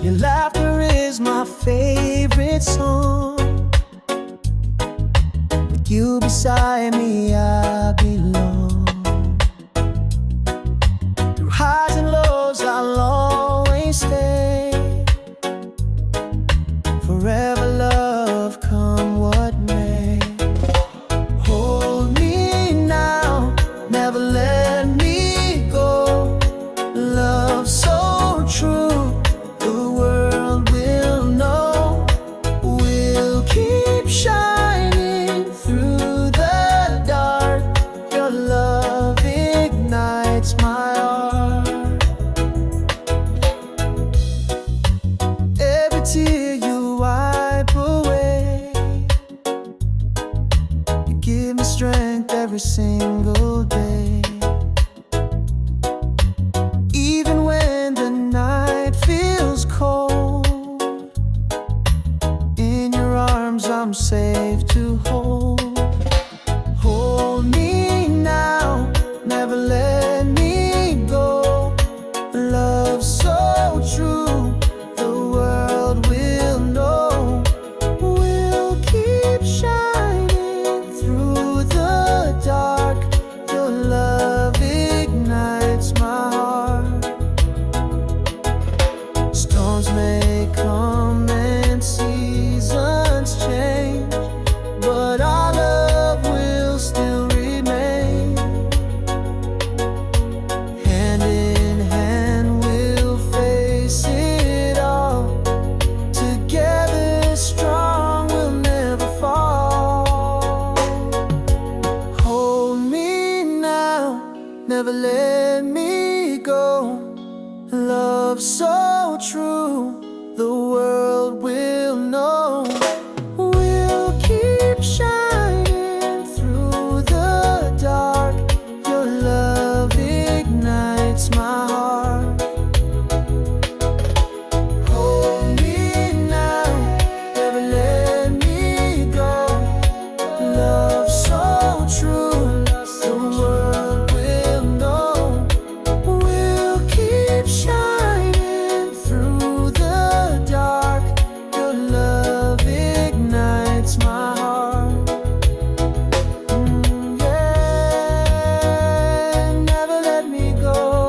Your laughter is my favorite song. With you beside me, I belong. Through highs and lows, I'll always stay. Forever love, come what may. Hold me now, never let me go. Love so true, the world will know. We'll keep shining through the dark. Your love ignites my heart. Every tear you wipe away, you give me strength every single day. Even when the night feels cold, in your arms I'm safe to hold. Hold me now, never let me go. Love so true, the world will know. We'll keep shining through the dark. Your love ignites my heart. Storms may come and seasons change, but our love will still remain. Hand in hand we'll face it all. Together strong, we'll never fall. Hold me now, never let me go. Love so true, the world will know. We'll keep shining through the dark. Your love ignites my heart. Hold me now, never let me go. Love so true, the world will know. We'll keep shining through the dark. Your love ignites my heart. Yeah, never let me go.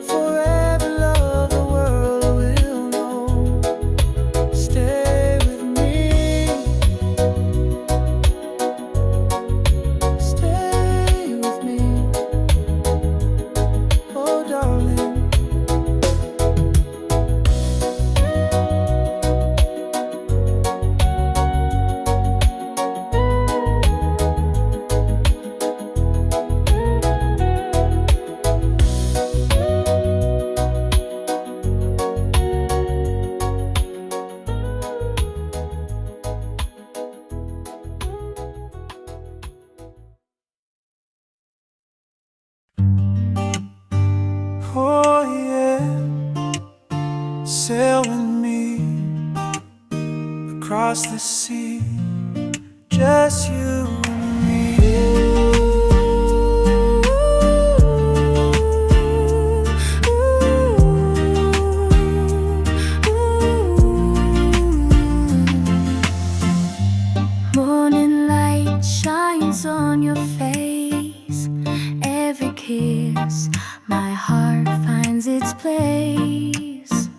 Forever love, the world will know. Stay with me. Stay with me. Oh, darling. Oh yeah, sail with me across the sea, just you and me. Morning light shines on your face. Every kiss, my heart finds its place.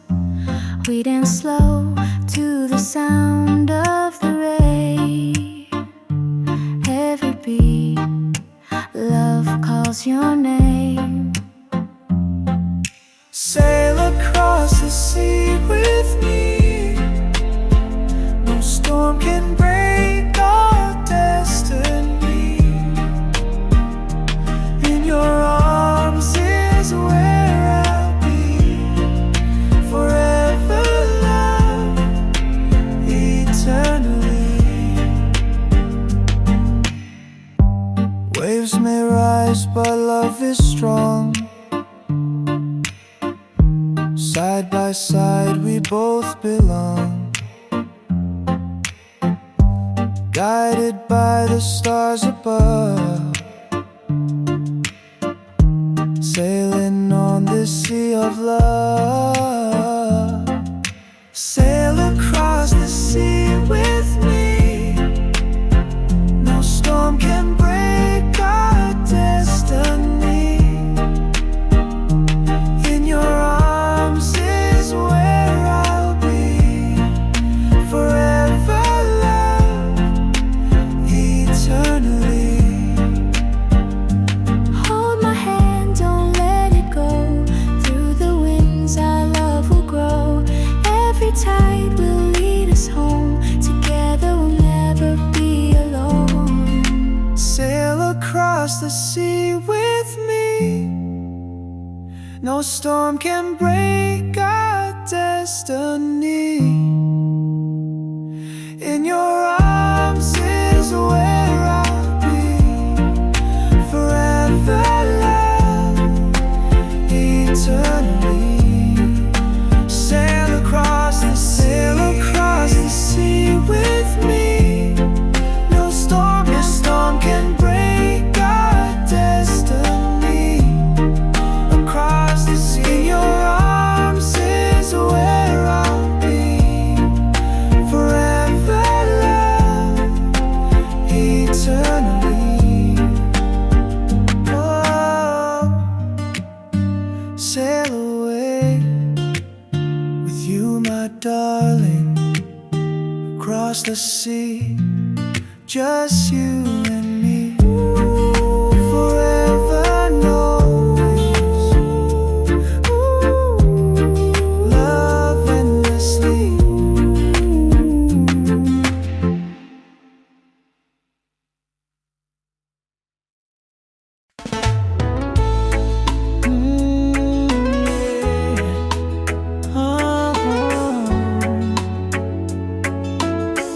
We dance slow to the sound of the rain. Every beat, love calls your name. Sail across the sea with me. No storm can break our destiny. In your arms is where I'll be. Forever love, eternally. Waves may rise, but love is strong. Side by side we both belong. Guided by the stars above, sailing on this sea of love. No storm can break our destiny. In your arms is where I'll be, forever loved, eternally. Sail across the sea with me. No storm can break our destiny. Across the sea, in your arms is where I'll be, forever loved, eternally. Oh, sail away with you, my darling, across the sea, just you and me, forever and always. Love endlessly.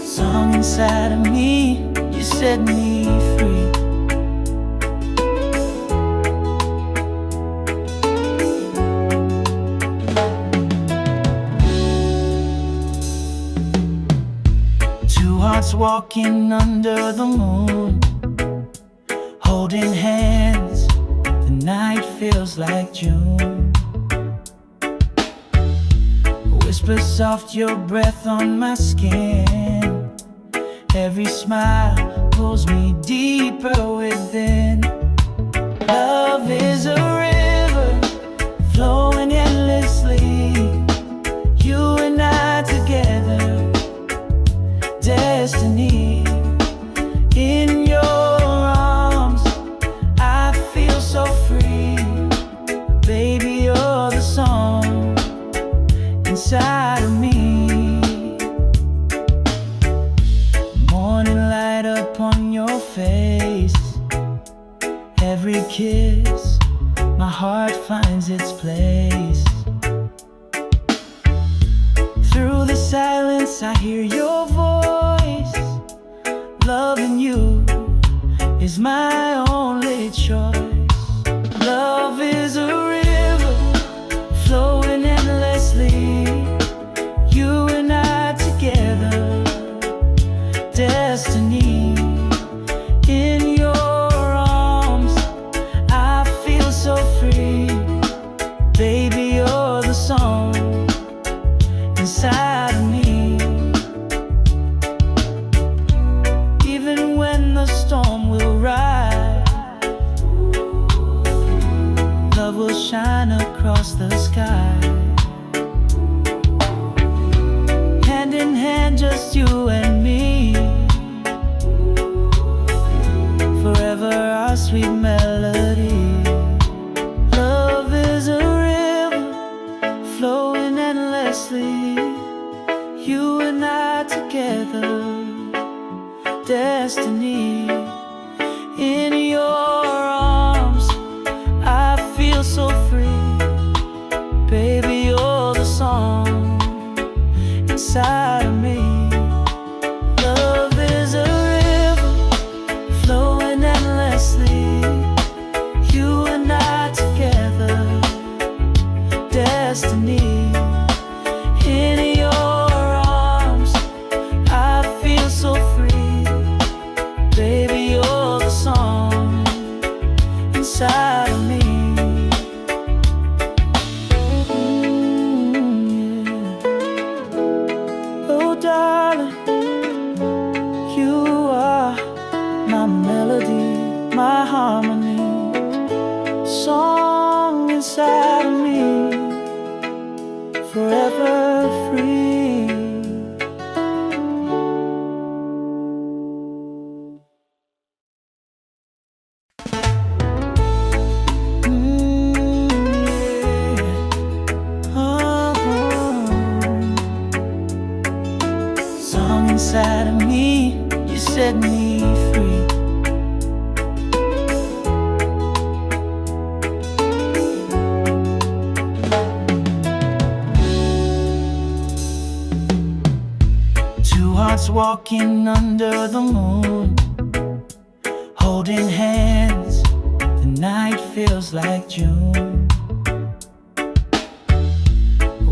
Song inside of me, you set me free. Two hearts walking under the moon, holding hands, the night feels like June. Whisper soft your breath on my skin. Every smile pulls me deeper within. Love is a river flowing endlessly. You and I together, destiny. In your arms, I feel so free. Baby, you're the song inside of me. Morning light upon your face. Every kiss, my heart finds its place. Through the silence, I hear your voice. Loving you is my only choice. Love is a river flowing endlessly. You and I together, destiny. In your arms, I feel so free. Baby, you're the song inside of me. Even when the storm will rise, love will shine across the sky. Hand in hand, just you and me, forever our sweet melody. Love is a river flowing endlessly. You and I together, destiny. In your arms, I feel so free. Baby, you're the song inside of me. Love is a river flowing endlessly. You and I together, destiny. In your arms, I feel so free. Baby, you're the song inside of me. Yeah. Oh, darling, you are my melody, my harmony, song inside of me, forever free. Song inside of me, you set me free. hearts walking under the moon, holding hands, the night feels like June.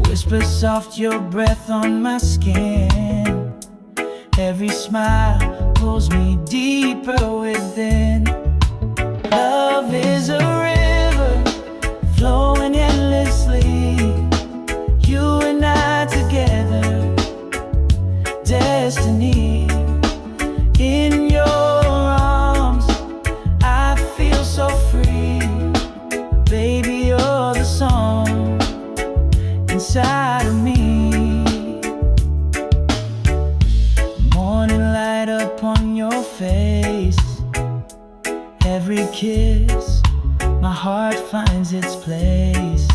Whisper soft your breath on my skin, every smile pulls me deeper within. Love is a river flowing endlessly, you and I together, destiny. In your arms I feel so free, baby you're the song inside of me. Morning light upon your face, every kiss my heart finds its place.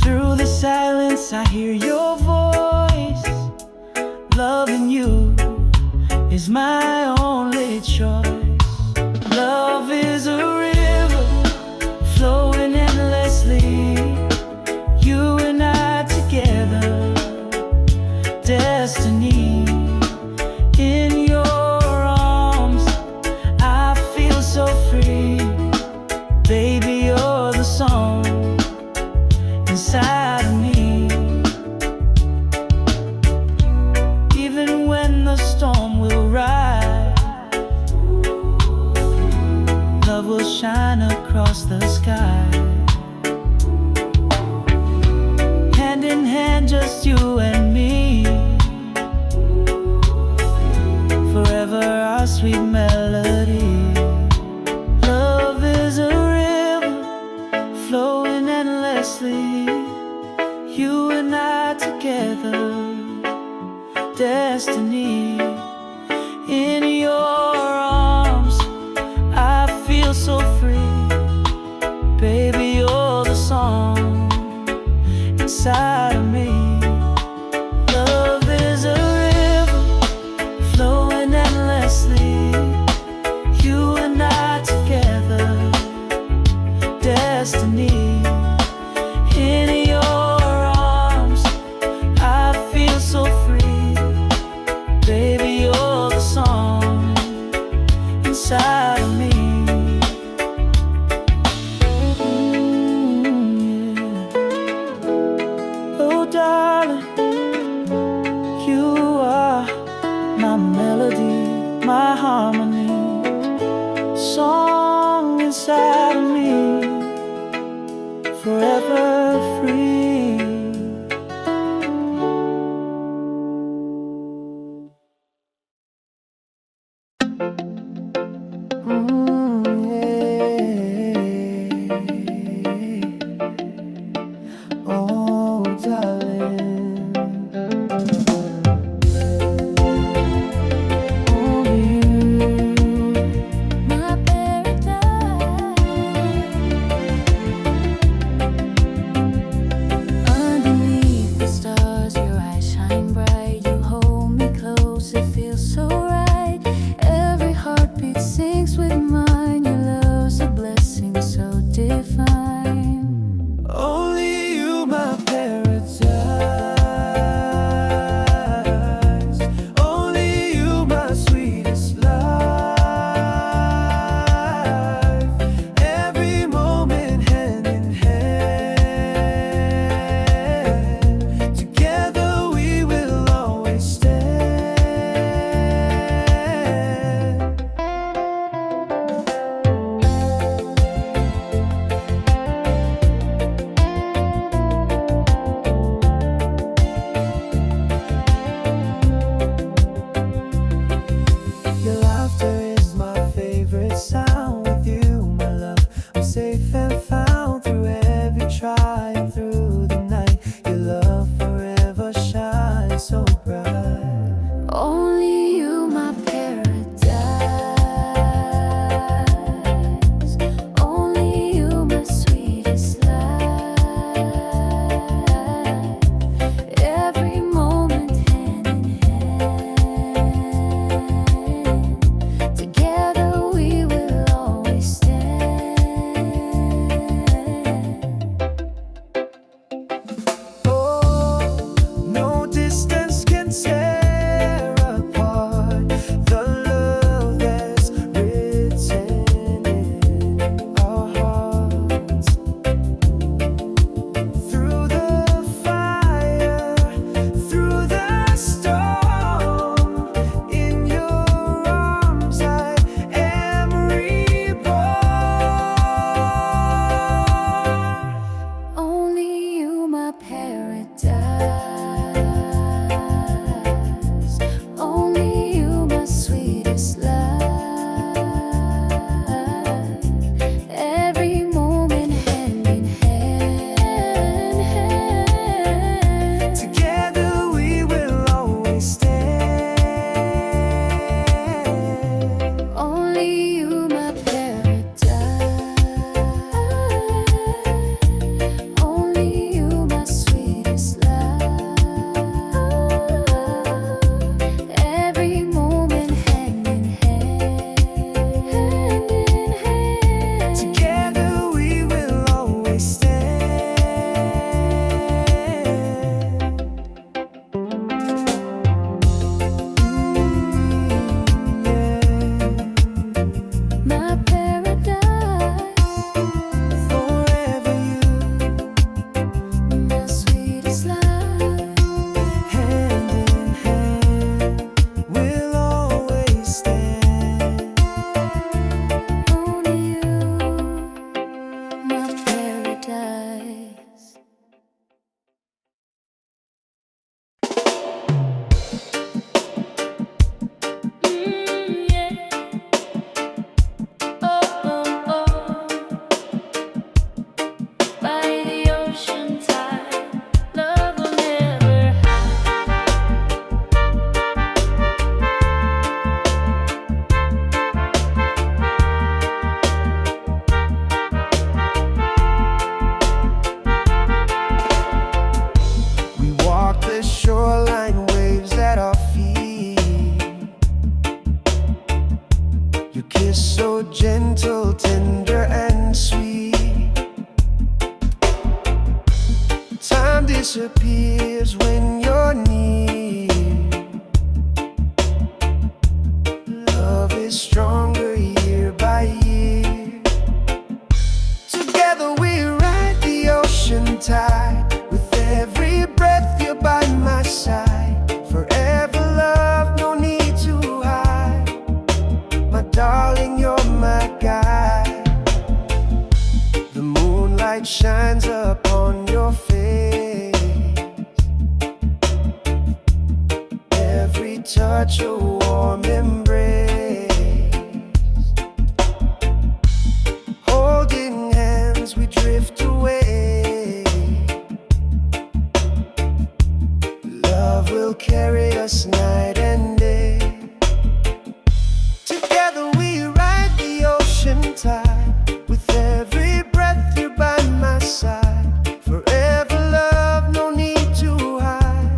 Through the silence I hear your voice, loving you is my only choice. Love is a river flowing endlessly, you and I together, destiny. In your arms I feel so free, baby you're the song inside of me. Even when the storm will rise, love will shine across the sky. Hand in hand, just you and me, forever our sweet melody. Love is a river flowing endlessly, you and I together, destiny. In your arms I feel so free, baby you're the song inside of me. Love is a river flowing endlessly, you and I together, destiny. In your arms I feel so free, baby you're the song inside of me. Oh darling, you are my melody, my harmony, song inside of me, forever free. Oh darling, only you, My paradise. disappears when you're near. Love is stronger year by year. Together we ride the ocean tide. With every breath you're by my side. Forever love, no need to hide. My darling, you're my guide. The moonlight shines upon your face. Every touch a warm embrace. Holding hands we drift away. Love will carry us night and day. Together we ride the ocean tide. With every breath you're by my side. Forever love, no need to hide.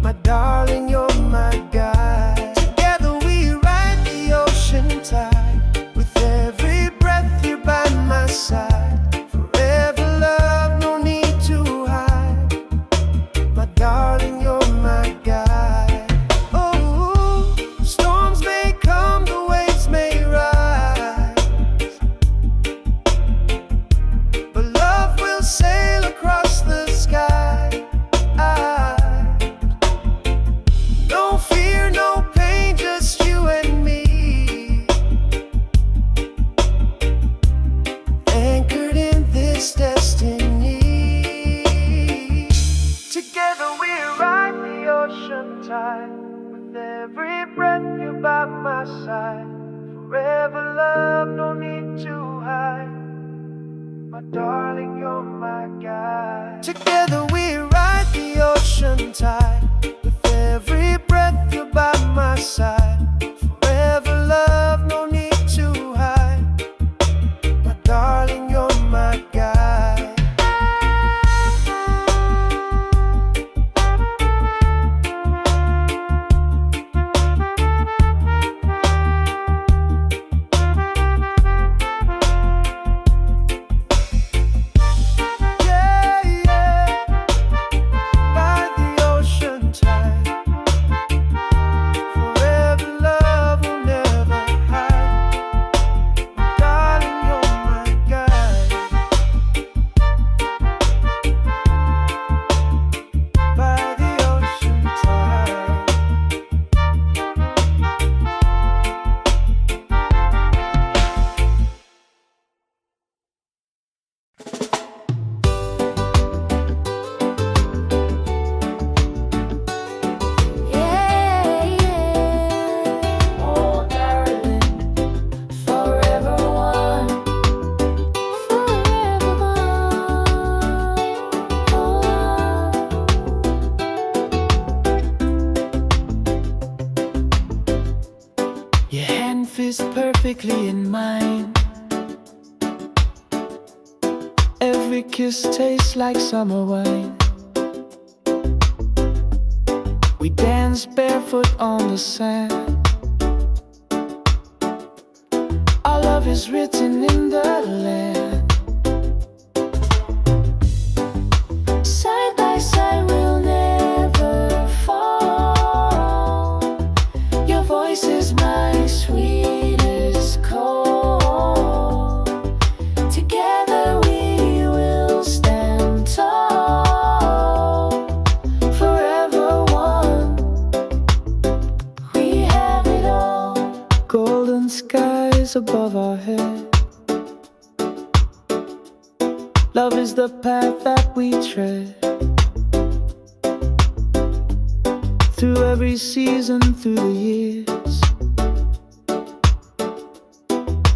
My darling, you're my guide. Together we ride the ocean tide. With every breath you're by my side. Forever love, no need to hide. My darling, you're my guide. Oh, storms may come, the waves may rise, but love will sail across the sky. No fear, no pain, just you and me. Anchored in this destiny. Together we ride the ocean tide. With every breath you're by my side. Forever love, no need to hide. My darling, you're my guide. Together we ride the ocean tide. With every breath you're by my side. Forever love, no need to hide. My darling, you're my guide. Yeah, yeah. By the ocean tide. Forever love will never hide. Darling, you're my guide. By the ocean tide. Yeah, yeah. Oh, darling, forever one, forever one. Your hand fits perfectly in mine. Every kiss tastes like summer wine. We dance barefoot on the sand. Our love is written in the land. Side by side we'll never fall. Your voice is my sweetest call. Together we will stand tall. Forever one. We have it all. Golden skies above our head. Love is the path that we tread. Through every season, through the years.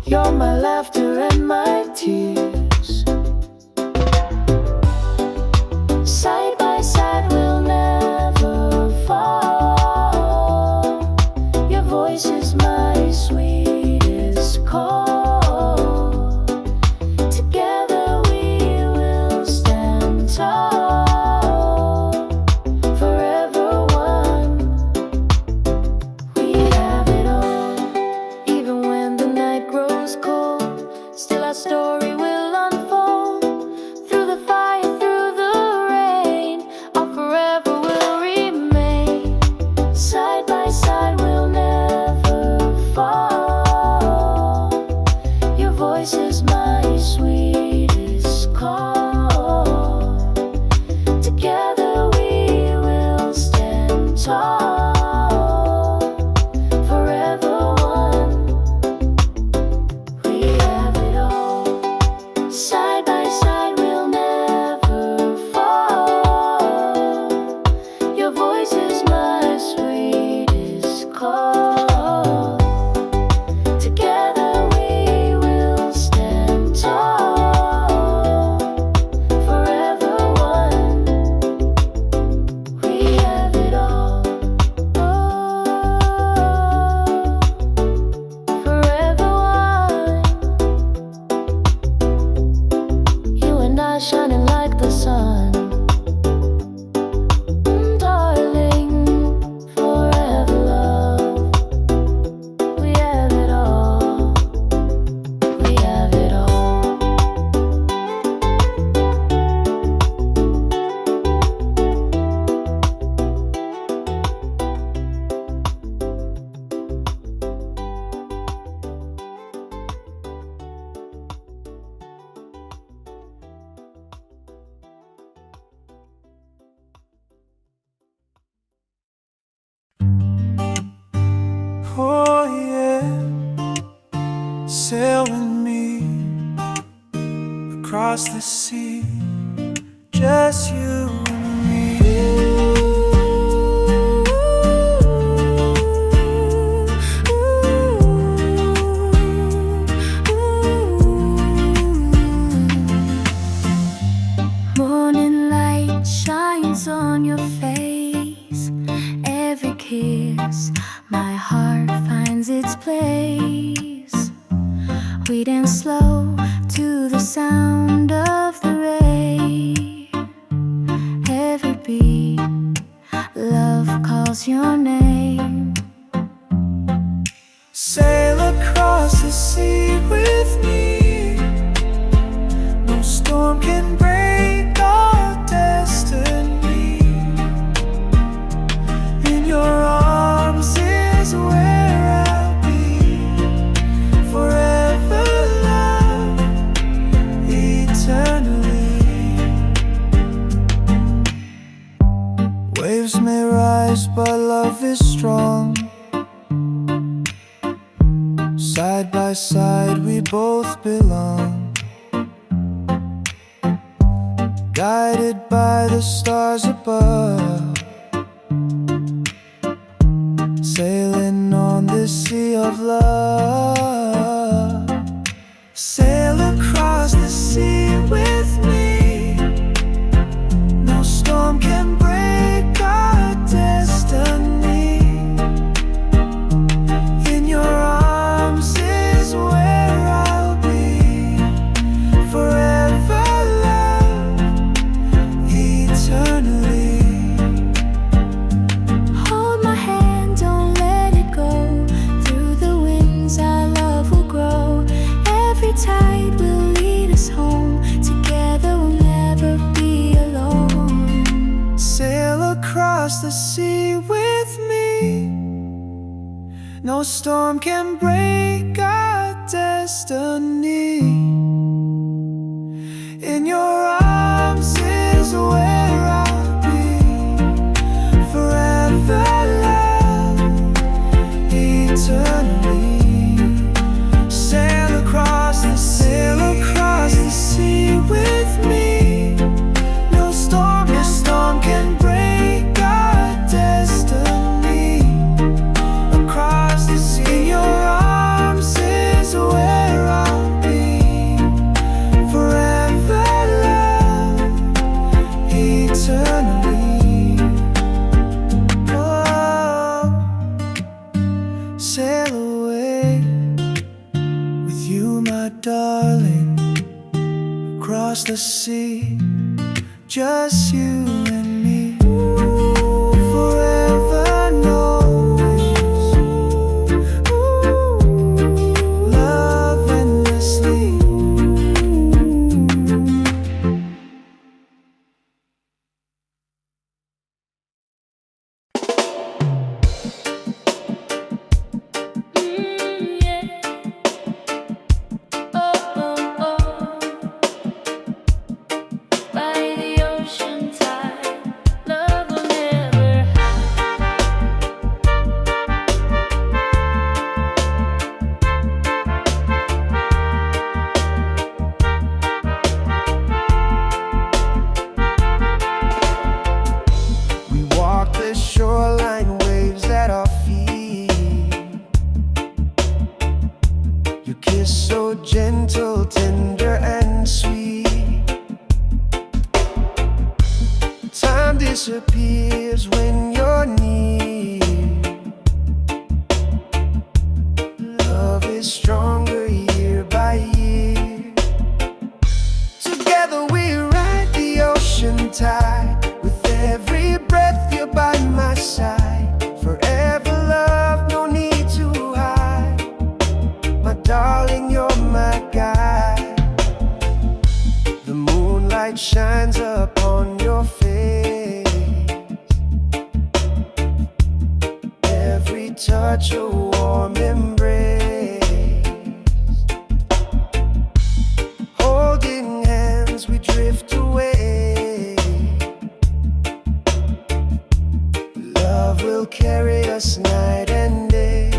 You're my laughter and my tears. Side by side we'll never fall. Your voice is my sweetest call. Together we will stand tall. Forever one. We have it all. Even when the night grows cold, still our story will shining like the sun. Darling, forever love. We have it all. We have it all. Oh yeah, sail with me across the sea, just you and me. Morning light shines on your face. Every kiss, my heart finds its place. We dance slow to the sound of the rain. Every beat, love calls your name. Sail across the sea with me. No storm can break our destiny. In your arms is where I'll be. Forever love, eternally. Waves may rise, but love is strong. Side by side we both belong, guided by the stars above, sailing on this sea of love. Sail across the sea with me. No storm can break our destiny. In your arms is where I'll be. Forever love, eternally. Hold my hand, don't let it go. Through the winds our love will grow. Every tide will lead us home. Together we'll never be alone. Sail across the sea with me. No storm can break our destiny. In your arms is where I'll be. Forever love, eternally. Sail across the sea with me. No storm can break our destiny. Across the sea, in your arms is where I'll be. Forever love, eternally. Oh, sail away with you, my darling, across the sea, just you and me. Forever, always. Love endlessly. By the ocean tide, disappears when you're near. Love is stronger year by year. Together we rise. shines upon your face. Every touch a warm embrace. Holding hands we drift away. Love will carry us night and day.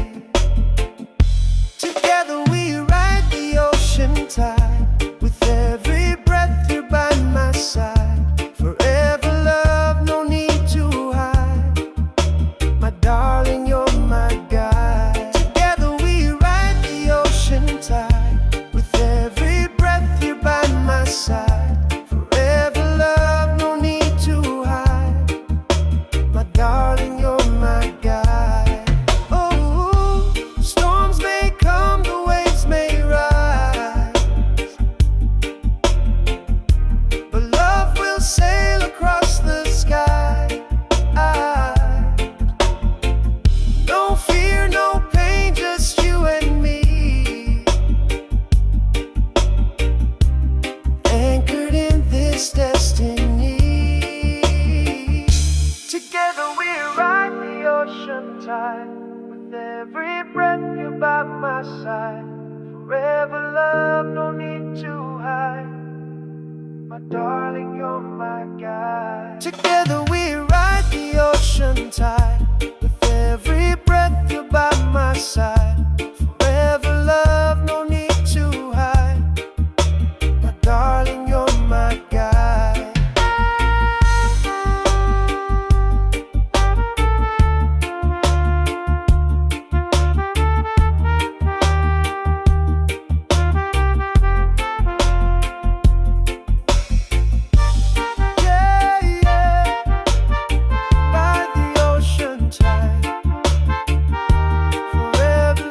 Together we ride the ocean tide. With every breath you're by my side. Forever love, no need to hide. My darling, you're my guide. Together we ride the ocean tide. With every breath you're by my side. Forever love, no need to hide. My darling, you're my guide. Oh, storms may come, the waves may rise, but love will sail across the sky. No fear, no pain, just you and me, anchored in this destiny. Together we ride the ocean tide. With every breath you're by my side. Forever love, no need to hide. My darling, you're my guide. Together we ride the ocean tide. With every breath you're by my side. Forever love, no need to hide. My darling, you're my guide. By the ocean tide. Forever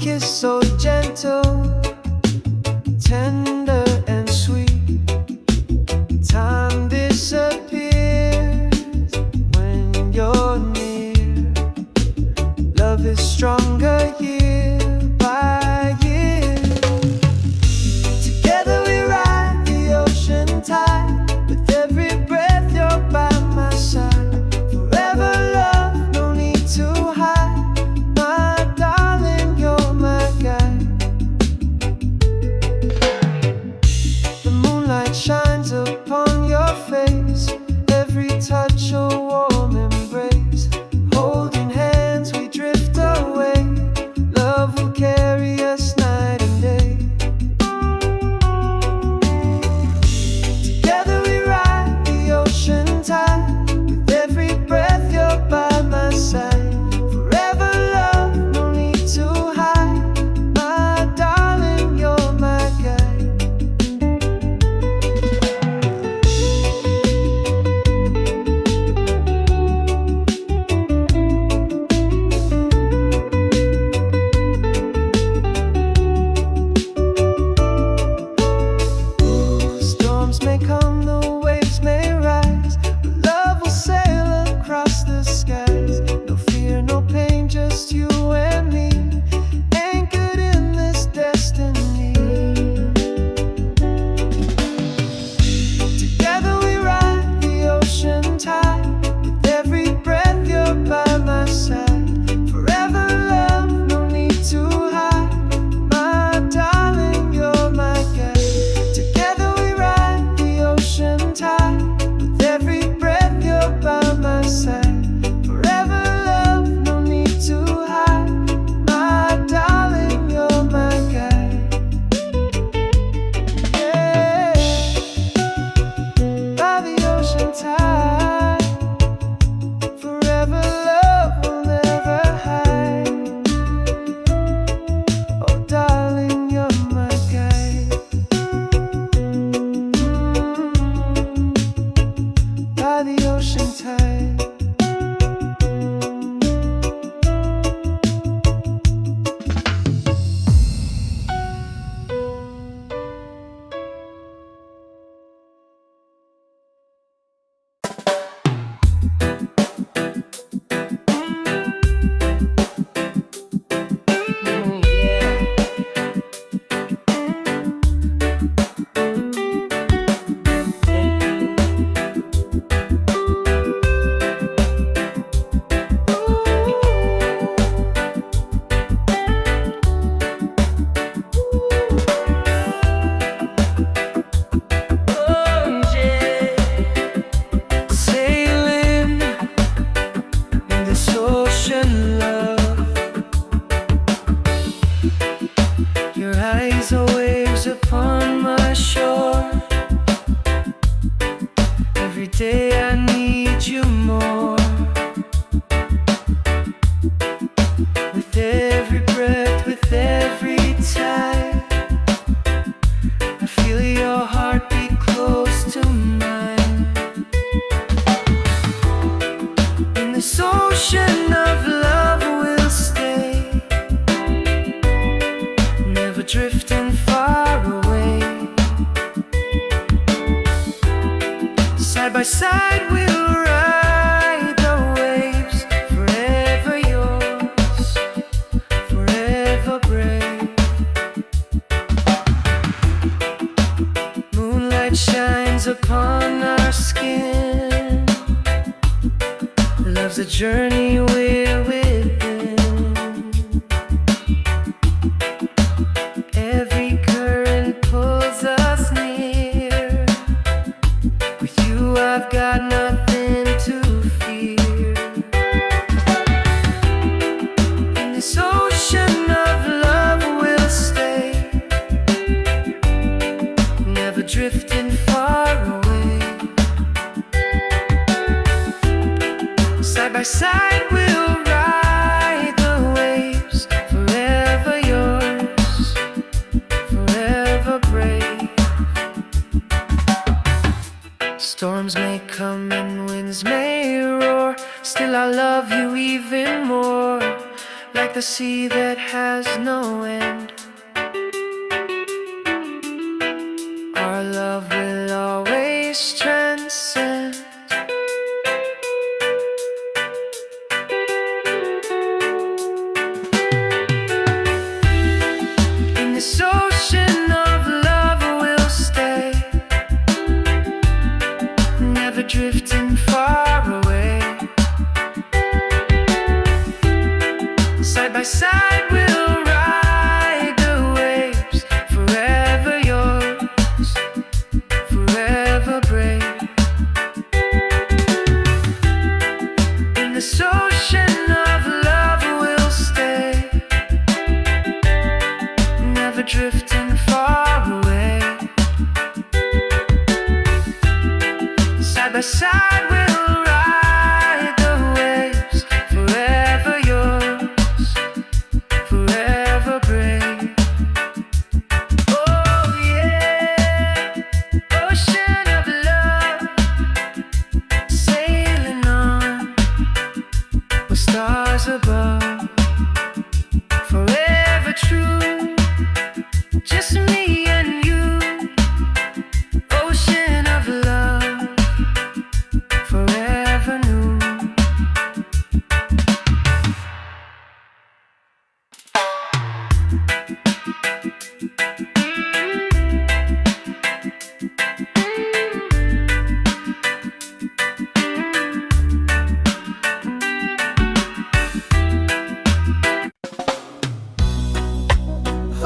kiss so gentle, tender and sweet. Time disappears when you're near. Love is stronger year by year. Together we ride the ocean tide. With every breath you're by my side. Forever love, no need to hide. My darling, you're my guide. The moonlight shines upon your face. Every touch a warm embrace. Holding hands we drift away. Love will carry us night and day. Together we ride the ocean tide. With every breath you're by my side. Forever love, no need to hide. My darling, you're my guide. Storms may come, the waves may rise, but love will sail across the skies. No fear, no pain, just you and me, anchored in this destiny. Together we ride the ocean tide. With every breath you're by my side. Forever love, no need to hide. My darling, you're my guide. Together we ride the ocean tide. With every breath you're by my side. Forever love, no need to hide. My darling, you're my guide. Yeah. By the ocean tide. Forever love will never hide. Oh darling, you're my guide. By the ocean tide. Sailing in this ocean, love. Your eyes are waves upon my shore. Every day I need you more. With every breath, with every tide, I feel your heartbeat close to mine. In this ocean of love we'll stay, never drifting far away. Side by side we'll ride the waves. Forever yours, forever brave. Moonlight shines upon our skin. Love's a journey we're within. Every current pulls us near. With you I've got nothing to fear. In this ocean of love we'll stay, never drifting far away. Side by side we'll the sea that has no end. Our love will always transcend. In this ocean of love we'll stay, never drifting far away. Side by side we'll ride the waves, forever yours, forever brave. In this ocean of love we'll stay, never drifting far away. Side by side we'll ride the waves, forever yours, forever brave. Oh yeah, ocean of love, sailing on with stars above, forever true, just me and you. Ocean of love, forever new.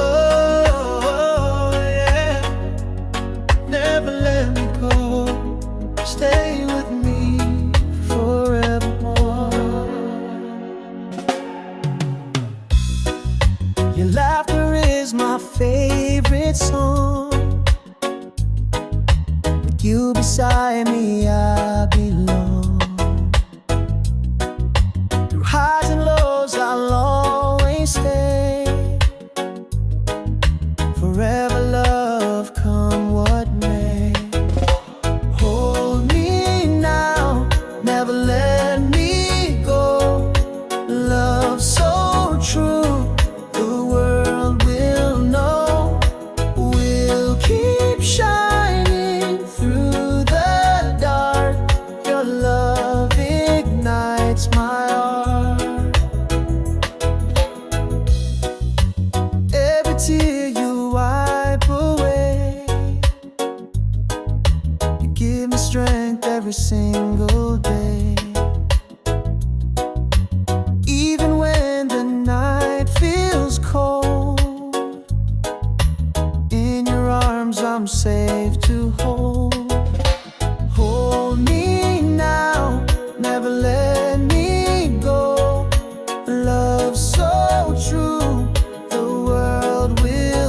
Oh yeah, never let me go. Stay with me forevermore. Your laughter is my favorite song. With you beside me, I belong. Through highs and lows, I'll always stay. Forever love, come what may. Hold me now, never let me go. Love so true, the world will know. We'll keep shining through the dark. Your love ignites my heart. Every tear you wipe away, you give me strength every single day. Even when the night feels cold, in your arms I'm safe to hold. Hold me now, never let me go. Love so true, the world will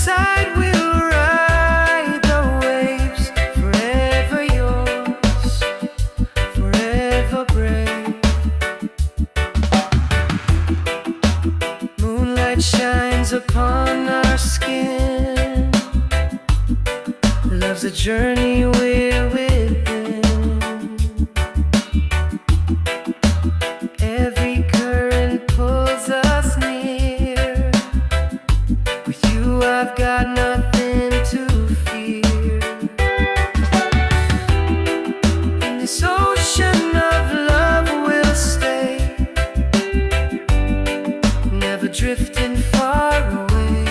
side we'll ride the waves, forever yours, forever brave. Moonlight shines upon our skin. Love's a journey we're within. Every current pulls us near. With you I've got nothing to fear. In this ocean of love we'll stay, never drifting far away.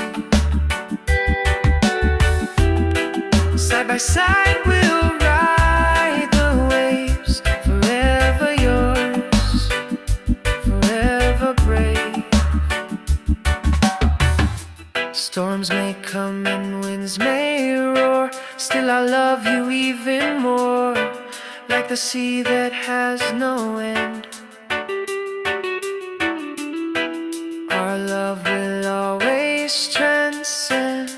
Side by side we'll ride the waves, forever yours, forever brave. Storms may come and winds may roar, still I love you even more, like the sea that has no end. Our love will always transcend.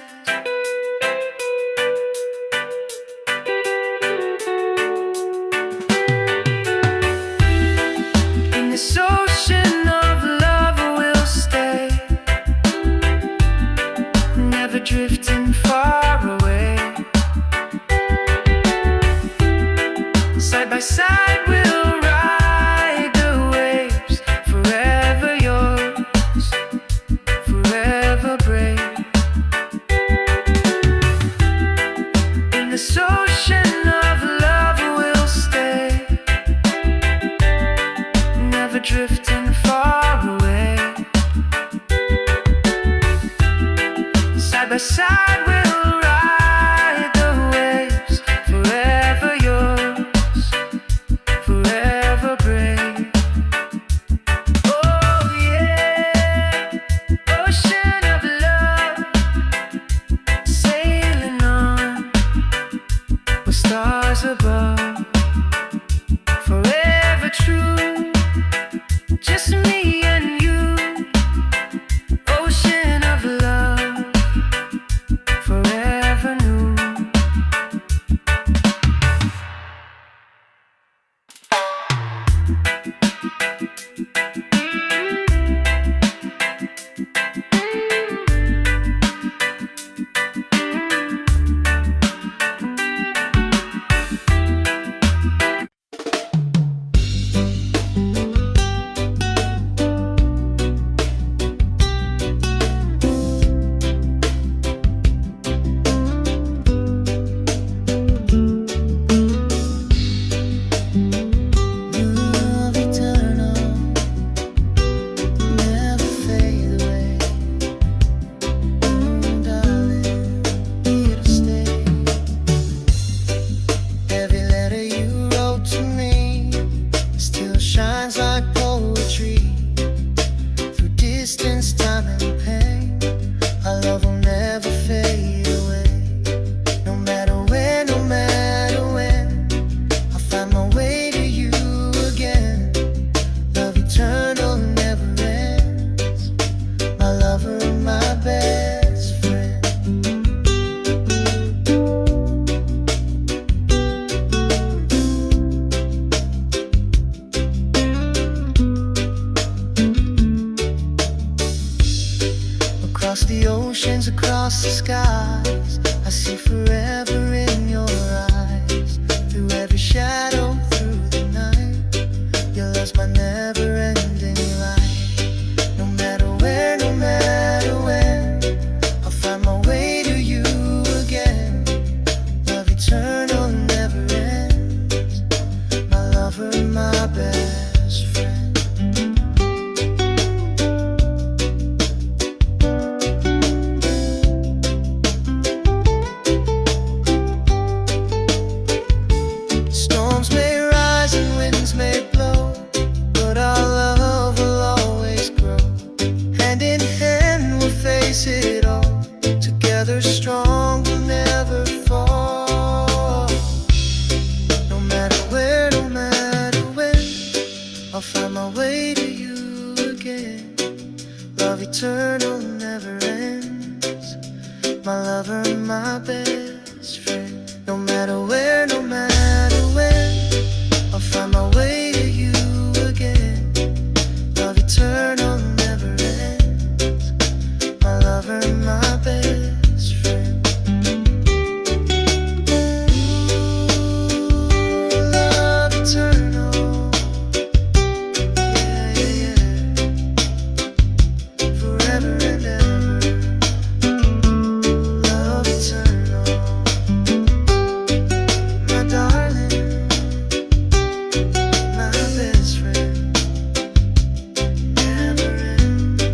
In this ocean of love we'll stay, never drifting far away. Side by side we'll ride the waves, forever yours, forever brave. In this ocean of love we'll stay, never drifting far away. Side by side we'll ride the waves, forever yours, forever brave. Oh yeah, ocean of love, sailing on with stars above, forever true, just me and you. Ocean of love, forever new. Love eternal, never fade away. Darling, here to stay. Every letter you wrote to me still shines like poetry. Through distance, time and pain, our love will never fade away. No matter when, no matter when, I'll find my way to you again. Love eternal never ends, my lover and my best friend. Across the oceans, across the skies, I see forever in your eyes. Through every shadow, through the night, your love's my never-ending light. No matter where, no matter when, I'll find my way to you again. Love eternal never ends, my lover and my best friend. Storms may rise and winds may blow, but our love will always grow. Hand in hand we'll face it all, together strong we'll never fall. No matter where, no matter when, I'll find my way to you again. Love eternal never ends, my lover, my best friend. No matter where, no matter when, I'll find my way to you again. Love eternal never ends. My lover, my best friend. Ooh, love eternal. Yeah, yeah, yeah. Forever and ever. Love eternal. My darling, my best friend. Never ends.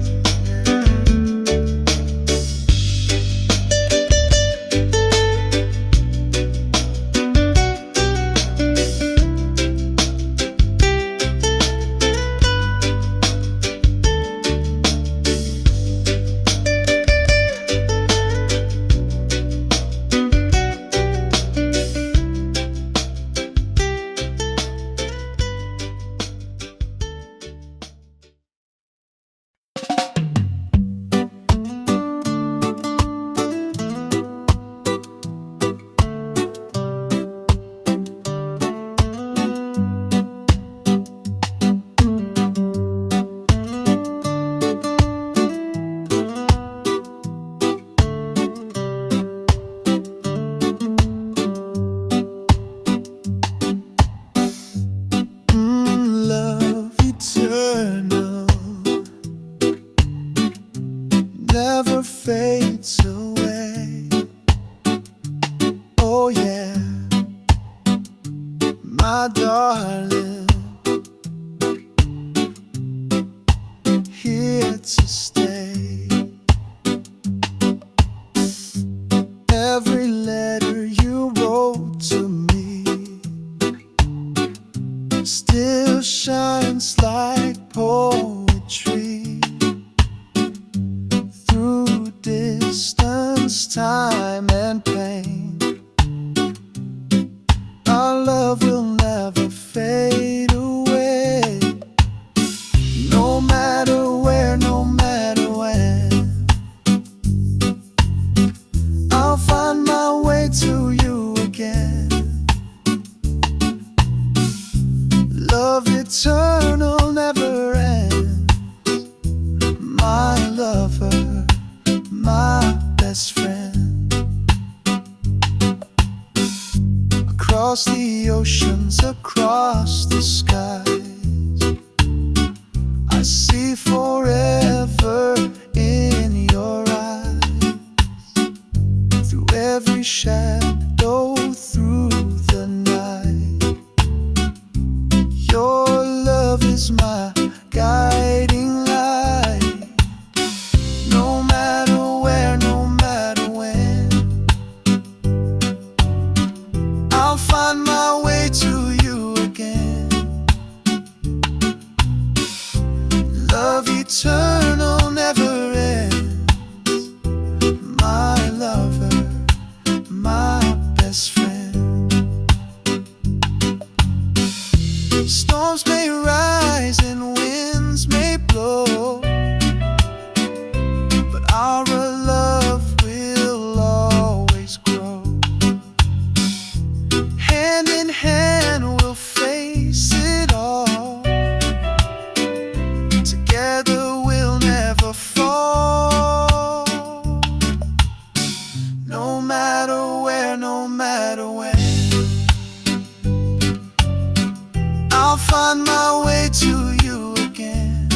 Love eternal never fades away. Oh yeah, my darling, here to stay. Every letter you wrote to me still shines like poetry through distance, time, and pain. Our love will never fade away. No matter where, no matter when, I'll find my way to you again. Love eternal never ends. My lover, my best friend. Across the oceans, across the skies, I see forever in your eyes. Through every shadow, through the night, your love is my guiding light. No matter where, no matter when, I'll find my way to you again. Love eternal never ends. My lover, my best friend. Storms may rise and winds may blow, but our love will always grow. Hand in hand we'll face it all. Together we'll never fall. No matter where, no matter when, I'll find my way to you again.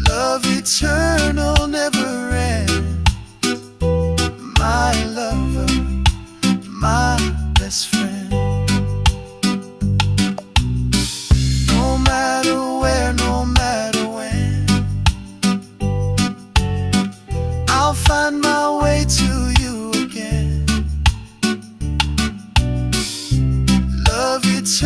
Love eternal never ends. My lover, my best friend. No matter where, no matter when, I'll find my way to you again. Love eternal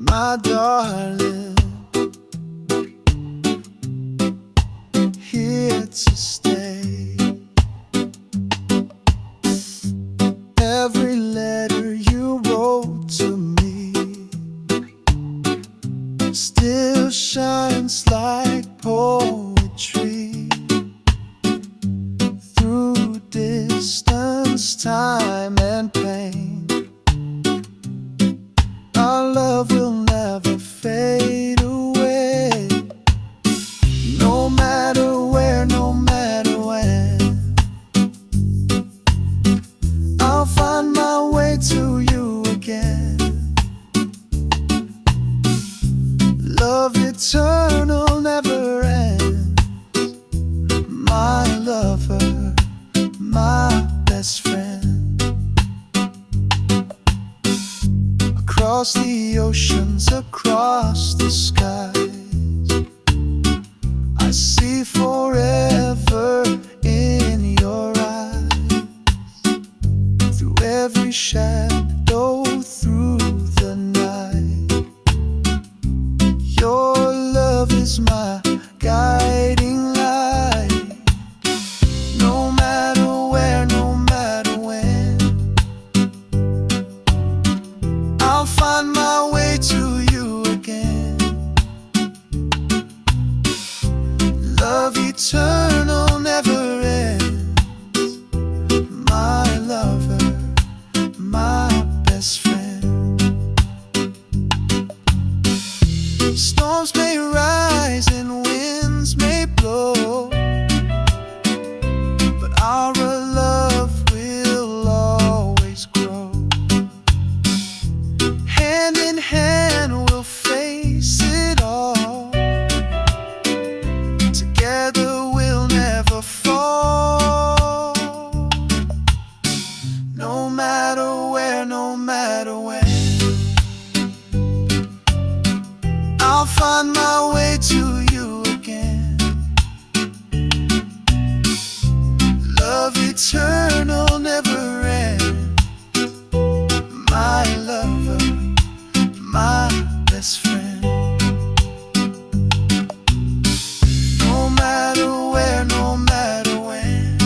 my darling, here to stay. Every letter you wrote to me still shines like poetry through distance, time, and pain. Our love will never fade away, no matter where, no matter when. I'll find my way to you again. Love eternal never ends. My lover, my best friend. Across the oceans, across the skies, I see forever in your eyes. Through every shadow, through the night, your love is my guiding light. No matter where, no matter when, I'll find my way to you again. Love eternal never ends. My lover, my best friend. Storms may rise and winds may blow, but our love will always grow. Hand in hand we'll face it all. Together we'll never fall. No matter where, no matter when, I'll find my way to you again. Love eternal never ends. My lover, my best friend. No matter where, no matter when,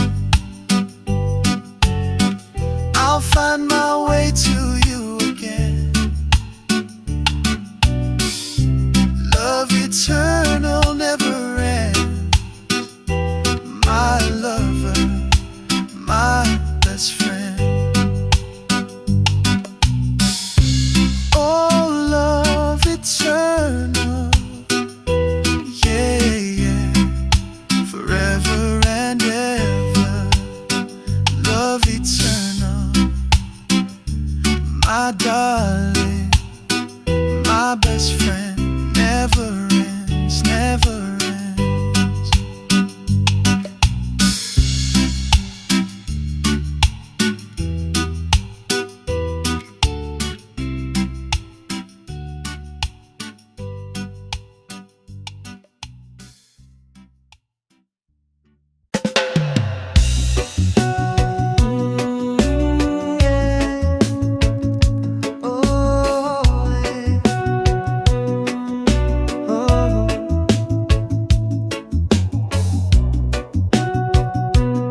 I'll find my way to you again. Love eternal never ends. My lover, my best friend. Oh, love eternal, yeah, yeah, forever and ever. Love eternal, my darling, my best friend. Never ends, never ends.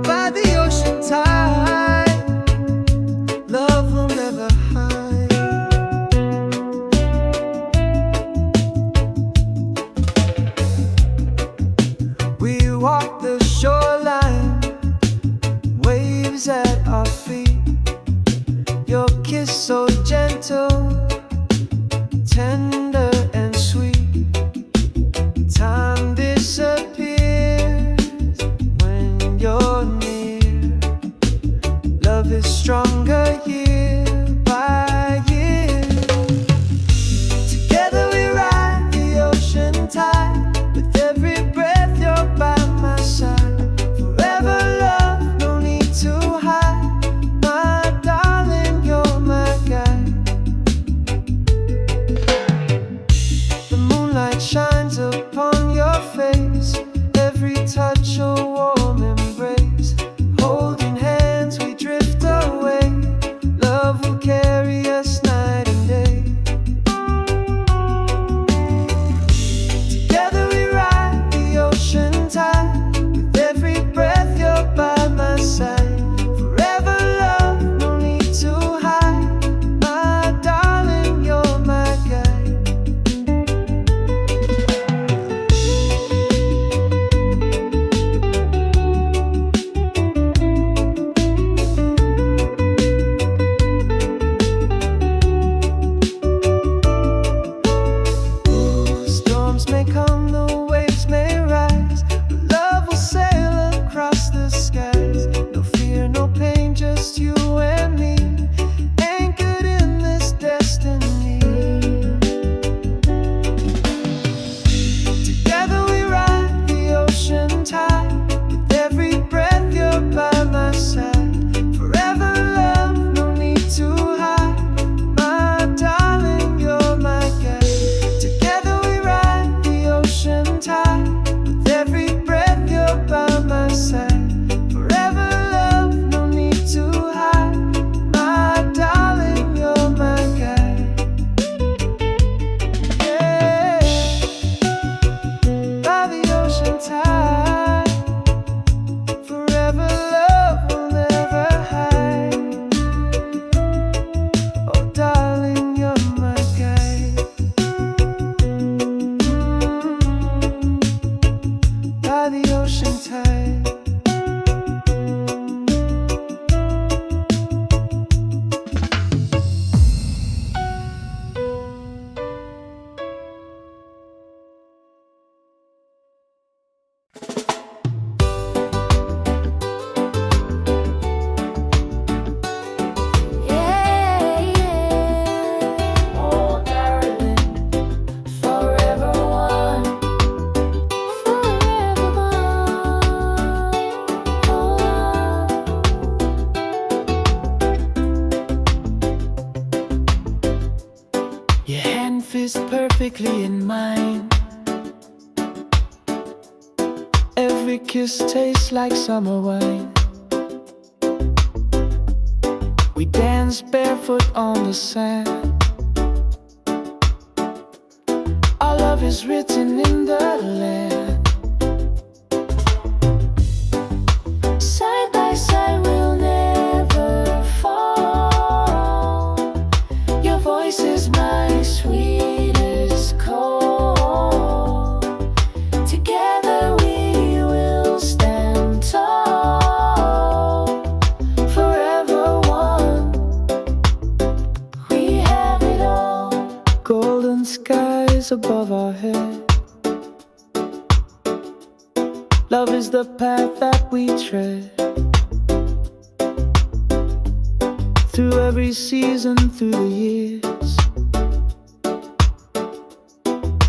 By the ocean tide, love will never hide. We walk the shoreline, waves at our feet. Your kiss so gentle, tender and sweet. Time disappears when you're near. Love is stronger year by year. Together we ride the ocean tide. With every breath you're by my side. Forever love, no need to hide. My darling, you're my guide. is perfectly in mind. Every kiss tastes like summer wine. We dance barefoot on the sand. Our love is written in the land. Side by side we'll never fall. Your voice is my sweetest call. Together we will stand tall. Forever one. We have it all. Golden skies above our head. Love is the path that we tread. Through every season, through the years.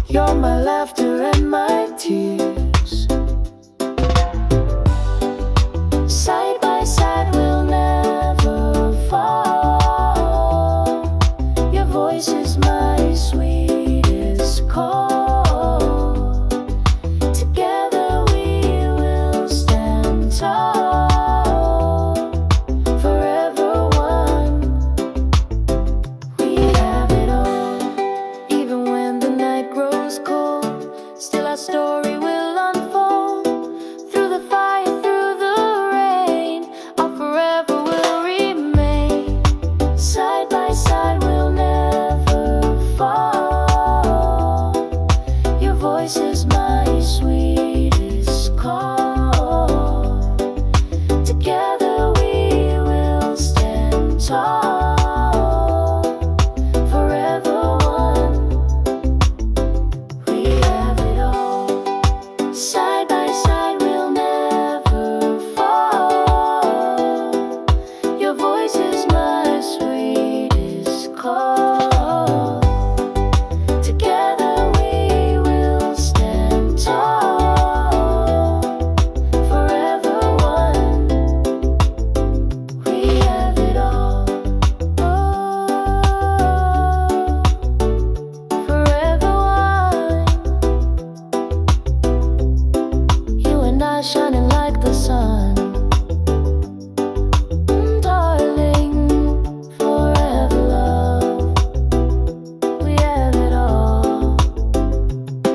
You're my laughter and my tears. Side by side we'll never fall. Your voice is my sweetest call. Together we will stand tall. Forever one. We have it all. Even when the night grows cold, still our story will unfold. Through the fire, through the rain, our forever will remain. Side by side we'll never fall. Your voice is my sweetest call. Together we will stand tall. Forever one. We have it all. Side by side we'll never fall. Your voice is my sweetest call. Together we will stand tall. Forever one. We have it all. Forever one. You and I shining like the sun. Darling, forever love. We have it all.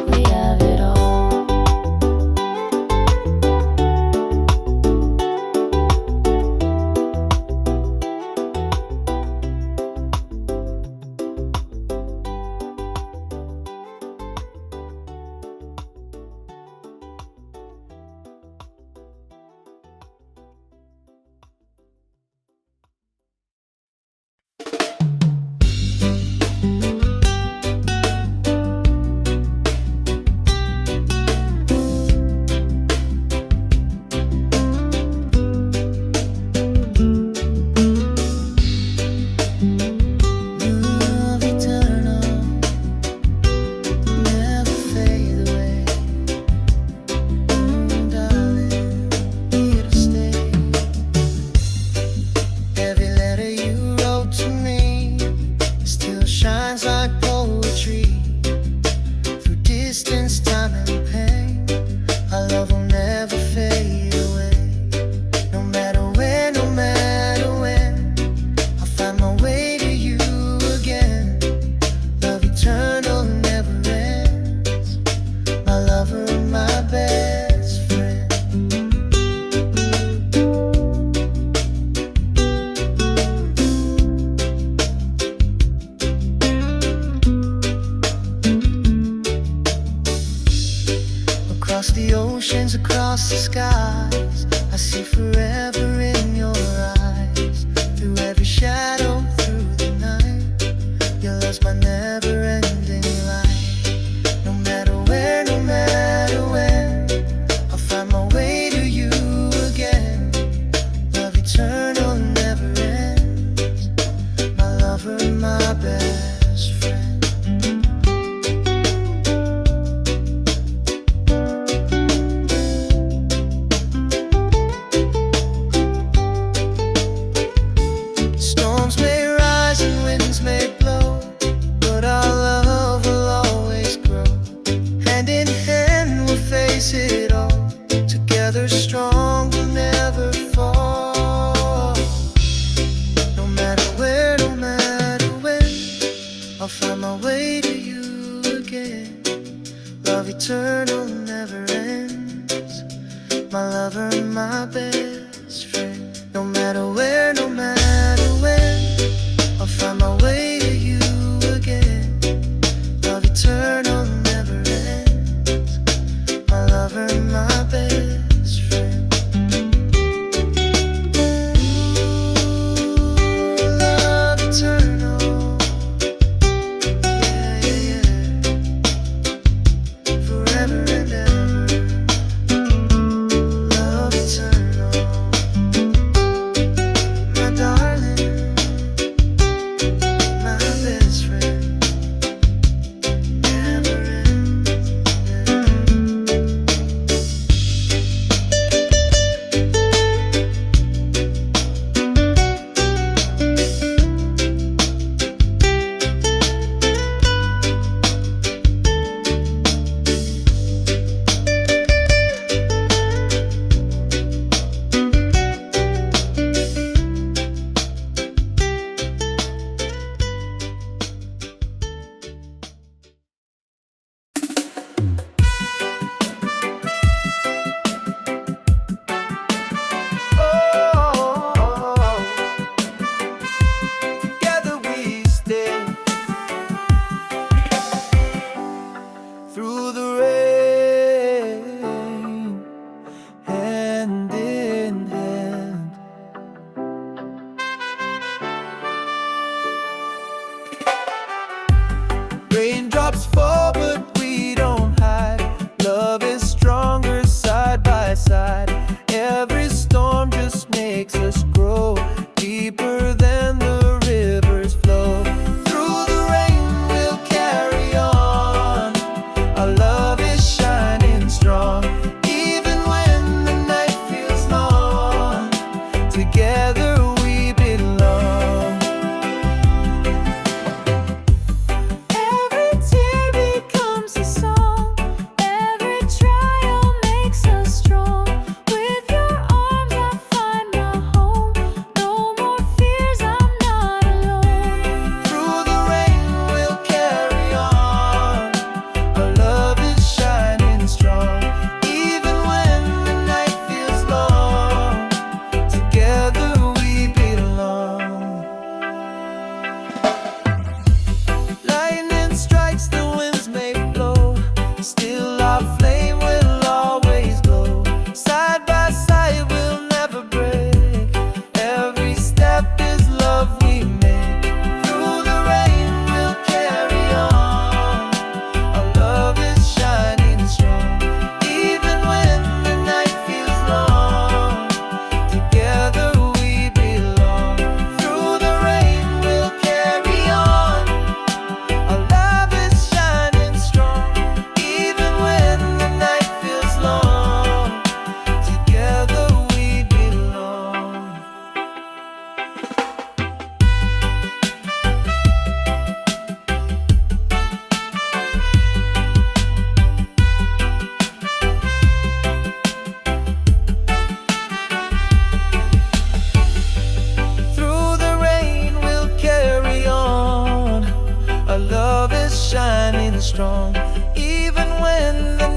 We have it all. Love eternal, never fade away. Darling, here to stay. Every letter you wrote to me still shines like poetry. Through distance, time and pain, our love will never fade away. No matter where, no matter when, I'll find my way to you again. Love eternal never ends. My lover and my best friend. Across the oceans, across the skies, I see forever in your eyes. Through every shadow, through the night, your love's my never-ending light. No matter where, no matter when, I'll find my way to you again. Love eternal never ends. My lover and my best friend. Love eternal never ends. My lover, my best friend. No matter where, no matter when, I'll find my way to you again. Love eternal never ends. My lover, my best friend. Ooh, love eternal. Yeah, yeah, yeah. Forever and ever. Love eternal. My darling, my best friend. Never ends. Together we stand through the rain, hand in hand. Raindrops fall, but we don't hide. Love is stronger side by side. Every storm just makes us grow deeper than the rivers flow. Through the rain we'll carry on. Our love is shining strong. Even when the night feels long, together we belong. Every tear becomes a song. Every trial makes us strong. With your arms I find my home. No more fears, I'm not alone. Through the rain we'll carry on. Our love is shining strong. Even when the night feels long, together we belong. Lightning strikes, the winds may blow, still our flame will always glow. Side by side we'll never break. Every step is love we make. Through the rain we'll carry on. Our love is shining strong. Even when the night feels long, together we belong. Through the rain we'll carry on. Our love is shining strong. Even when the night feels long, together we belong. Through the rain we'll carry on. Our love is shining strong. Even when the